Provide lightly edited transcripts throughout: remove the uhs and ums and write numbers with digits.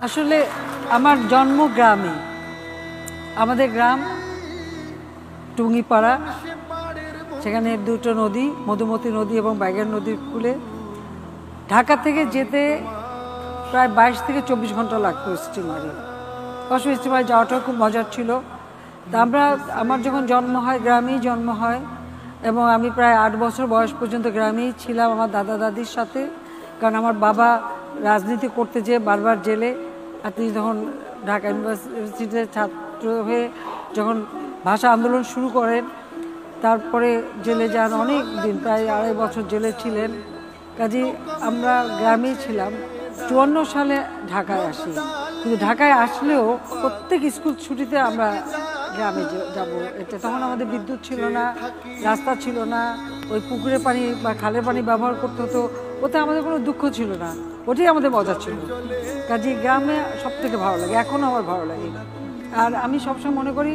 আসলে আমার জন্ম গ্রামে। আমাদের গ্রাম টুঙ্গিপাড়া, সেখানে দুটো নদী, মধুমতি নদী এবং বাইগান নদীর কূলে। ঢাকা থেকে যেতে প্রায় 22 থেকে 24 ঘন্টা লাগতো স্টিমারে। স্টিমারে যাওয়াটাও খুব মজার ছিল। তা আমার যখন জন্ম হয় গ্রামেই জন্ম হয়, এবং আমি প্রায় 8 বছর বয়স পর্যন্ত গ্রামেই ছিলাম আমার দাদা দাদির সাথে। কারণ আমার বাবা রাজনীতি করতে যেয়ে বারবার জেলে, আর তিনি তখন ঢাকা ইউনিভার্সিটির ছাত্র হয়ে যখন ভাষা আন্দোলন শুরু করেন, তারপরে জেলে যান অনেক দিন, প্রায় 2.5 বছর জেলে ছিলেন। কাজেই আমরা গ্রামেই ছিলাম। 54 সালে ঢাকায় আসি, কিন্তু ঢাকায় আসলেও প্রত্যেক স্কুল ছুটিতে আমরা গ্রামে যাব। এটা তখন আমাদের বিদ্যুৎ ছিল না, রাস্তা ছিল না, ওই পুকুরের পানি বা খালের পানি ব্যবহার করতে হতো। ওতে আমাদের কোনো দুঃখ ছিল না, ওটাই আমাদের মজা ছিল। কাজে গ্রামে সব থেকে ভালো লাগে, এখনও আমার ভালো লাগে। আর আমি সবসময় মনে করি,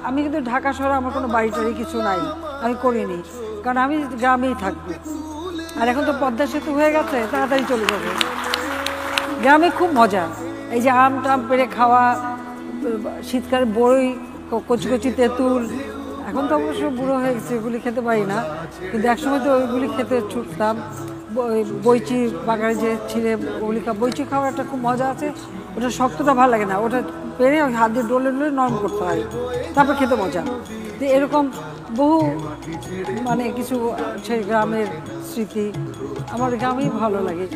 আমি কিন্তু ঢাকা শহরে আমার কোনো বাড়ি টাড়ি কিছু নাই, আমি করিনি, কারণ আমি গ্রামেই থাকবো। আর এখন তো পদ্মা সেতু হয়ে গেছে, তাড়াতাড়ি চলে যাবে। গ্রামে খুব মজা, এই যে আম টাম পেড়ে খাওয়া, শীতকালে বড়ই, কচি কচি তেঁতুল। এখন তো অবশ্য বুড়ো হয়ে গেছে, এগুলি খেতে পারি না, কিন্তু একসময় তো ওইগুলি খেতে ছুটতাম। বইচি বাগানে যে ছিঁড়ে ওগুলি বইচি খাওয়ার একটা খুব মজা আছে। ওটা শক্তটা ভালো লাগে না, ওটা পেরে ওই হাত দিয়ে ডলে ডলে নরম করতে হয়, তারপর খেতে মজা। তো এরকম বহু কিছু সেই গ্রামের স্মৃতি, আমার গ্রামেই ভালো লাগে।